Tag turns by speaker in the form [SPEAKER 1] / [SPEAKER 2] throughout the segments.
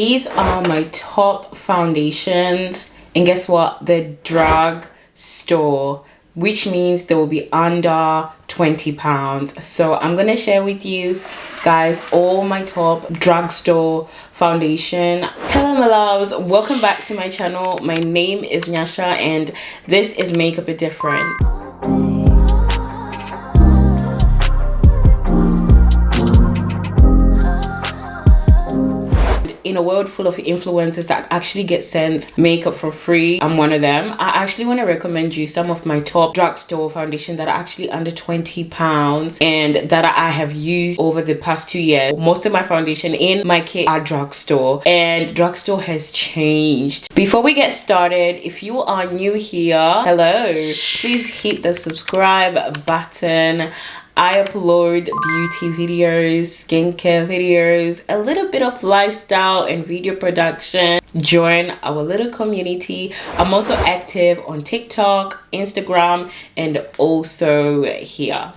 [SPEAKER 1] These are my top foundations, and guess what? The Drugstore, which means they will be under £20. So I'm gonna share with you guys all my top Drugstore foundation. Hello my loves, welcome back to my channel. My name is Nyasha and this is Makeup It Different. In a world full of influencers that actually get sent makeup for free, I'm one of them. I actually want to recommend you some of my top Drugstore foundation that are actually under £20 and that I have used over the past 2 years. Most of my foundation in my kit are Drugstore, and Drugstore has changed. Before we get started, if you are new here, hello, please hit the subscribe button. I upload beauty videos, skincare videos, a little bit of lifestyle and video production. Join our little community. I'm also active on TikTok, Instagram, and also here.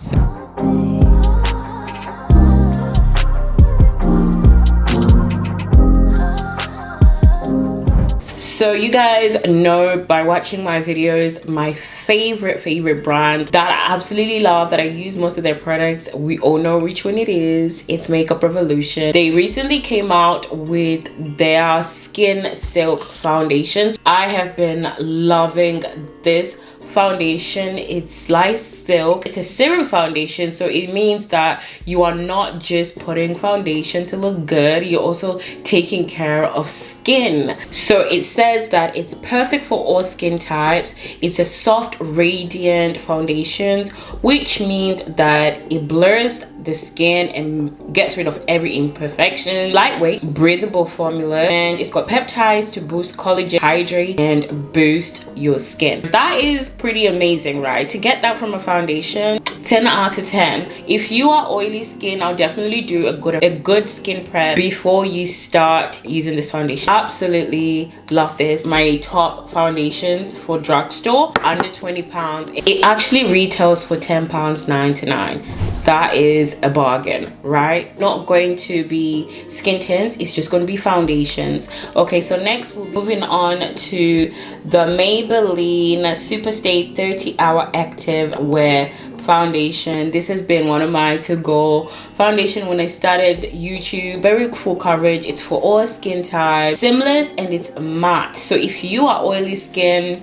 [SPEAKER 1] So you guys know by watching my videos, my favorite brand that I absolutely love, that I use most of their products, we all know which one it is. It's Makeup Revolution. They recently came out with their Skin Silk foundations. I have been loving this foundation. It's light silk. It's a serum foundation, so it means that you are not just putting foundation to look good, you're also taking care of skin. So it says that it's perfect for all skin types. It's a soft radiant foundation, which means that it blurs the skin and gets rid of every imperfection. Lightweight, breathable formula, and it's got peptides to boost collagen, hydrate, and boost your skin. That is pretty amazing, right? To get that from a foundation, 10 out of 10. If you are oily skin, I'll definitely do a good skin prep before you start using this foundation. Absolutely love this. My top foundations for Drugstore, under £20. It actually retails for £10.99. That is a bargain, right? Not going to be skin tints, it's just going to be foundations. Okay, so next we're moving on to the Maybelline Superstate 30-hour active wear foundation. This has been one of my to-go foundation when I started YouTube. Very full coverage. It's for all skin types, seamless, and it's matte. So if you are oily skin,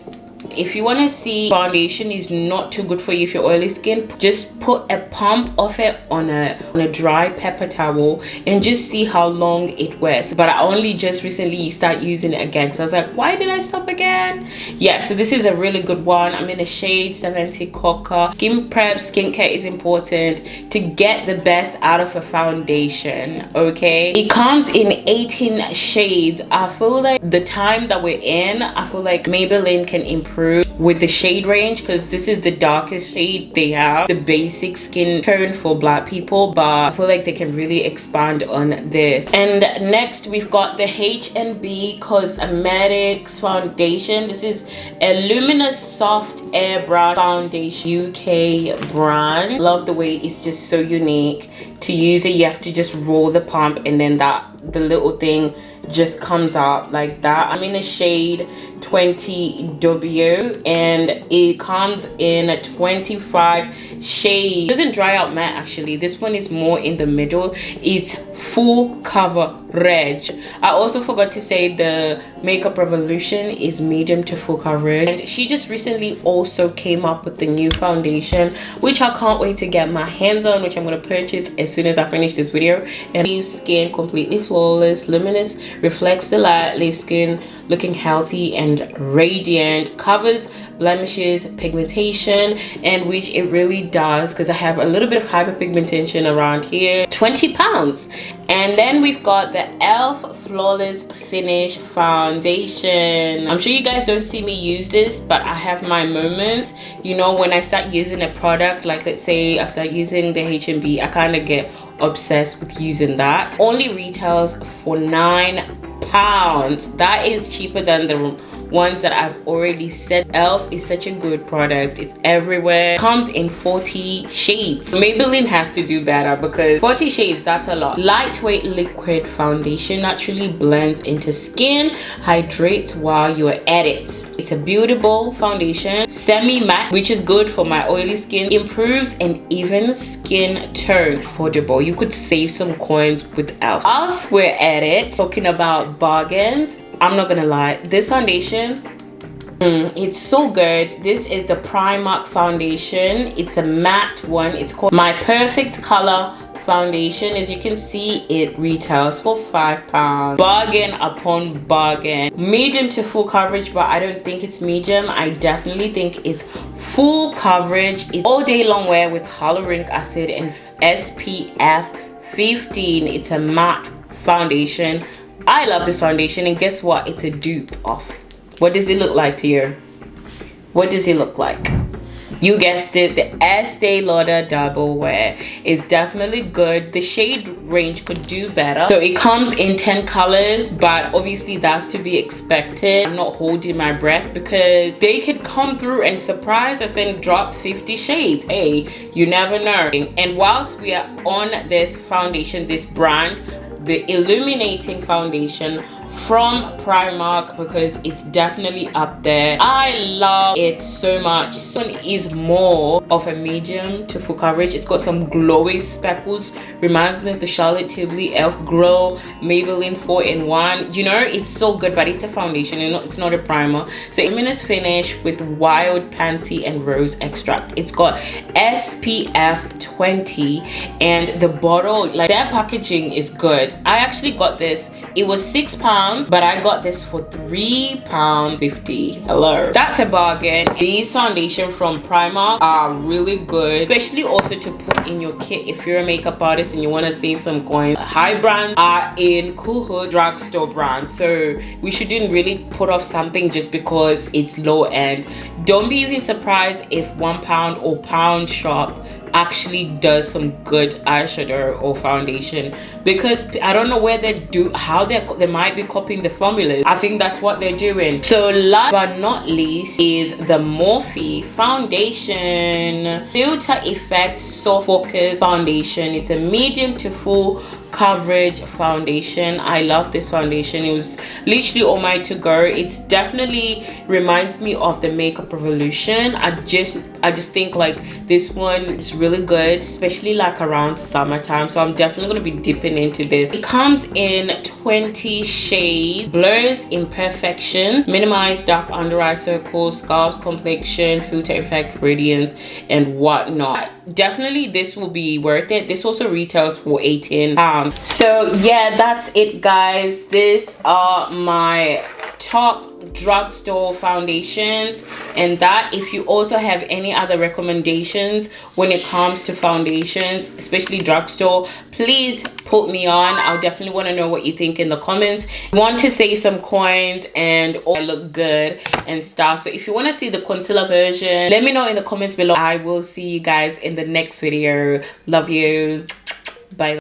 [SPEAKER 1] if you want to see foundation is not too good for you, if you're oily skin, just put a pump of it on a dry paper towel and just see how long it wears. But I only just recently start using it again, so I was like, why did I stop again? Yeah, so this is a really good one. I'm in a shade 70 Coca. Skin prep, skincare is important to get the best out of a foundation. Okay, it comes in 18 shades. I feel like the time that we're in, I feel like Maybelline can improve with the shade range, because this is the darkest shade they have, the basic skin tone for black people, but I feel like they can really expand on this. And next we've got the H&B Cosmetics foundation. This is a luminous soft airbrush foundation, UK brand. Love the way it's just so unique. To use it, you have to just roll the pump and then the little thing just comes out like that. I'm in a shade 20W and it comes in 25 shades. It doesn't dry out matte actually. This one is more in the middle. It's full coverage. I also forgot to say the Makeup Revolution is medium to full coverage, and she just recently also came up with the new foundation, which I can't wait to get my hands on, which I'm going to purchase as soon as I finish this video. And leaves skin completely flawless, luminous, reflects the light, leaves skin looking healthy and radiant, covers blemishes, pigmentation, and which it really does, because I have a little bit of hyperpigmentation around here. £20. And then we've got the e.l.f. Flawless Finish foundation. I'm sure you guys don't see me use this, but I have my moments. You know, when I start using a product, like let's say I start using the H&B, I kind of get obsessed with using that. Only retails for £9. That is cheaper than the ones that I've already said. Elf is such a good product. It's everywhere. Comes in 40 shades. Maybelline has to do better because 40 shades, that's a lot. Lightweight liquid foundation naturally blends into skin, hydrates while you're at it. It's a beautiful foundation, semi-matte, which is good for my oily skin. Improves an even skin tone. Affordable. You could save some coins with Elf. Whilst we're at it, talking about bargains, I'm not gonna lie, this foundation, it's so good. This is the Primark Foundation. It's a matte one. It's called My Perfect Color Foundation. As you can see, it retails for £5. Bargain upon bargain. Medium to full coverage, but I don't think it's medium. I definitely think it's full coverage. It's all day long wear with hyaluronic acid and SPF 15. It's a matte foundation. I love this foundation, and guess what? It's a dupe of. What does it look like to you? What does it look like? You guessed it, the Estee Lauder Double Wear is definitely good. The shade range could do better. So it comes in 10 colors, but obviously that's to be expected. I'm not holding my breath because they could come through and surprise us and drop 50 shades. Hey, you never know. And whilst we are on this foundation, this brand, the Illuminating Foundation from Primark, because it's definitely up there. I love it so much. This one is more of a medium to full coverage. It's got some glowing speckles. Reminds me of the Charlotte Tilbury Elf Glow Maybelline 4-in-1. You know, it's so good, but it's a foundation, you know, it's not a primer. So luminous finish with wild pansy and rose extract. It's got SPF 20, and the bottle, like, their packaging is good. I actually got this. It was £6, but I got this for £3.50. Hello, that's a bargain. These foundation from Primark are really good, especially also to put in your kit if you're a makeup artist and you want to save some coins. High brands are in Kuhu drugstore brands, so we shouldn't really put off something just because it's low end. Don't be even surprised if £1 or pound shop actually does some good eyeshadow or foundation, because I don't know where they might be copying the formulas. I think that's what they're doing. So last but not least is the Morphe Foundation Filter Effect Soft Focus Foundation. It's a medium to full coverage foundation. I love this foundation. It was literally on my to go. It's definitely reminds me of the Makeup Revolution. I just think like this one is really good, especially like around summertime, so I'm definitely going to be dipping into this. It comes in 20 shades, blurs imperfections, minimize dark under eye circles, scalps, complexion, filter effect, radiance, and whatnot. Definitely this will be worth it. This also retails for £18. So yeah, that's it guys. These are my top drugstore foundations, and that if you also have any other recommendations when it comes to foundations, especially drugstore, please put me on. I'll definitely want to know what you think in the comments. Want to save some coins and all look good and stuff. So if you want to see the concealer version, let me know in the comments below. I will see you guys in the next video. Love you. Bye.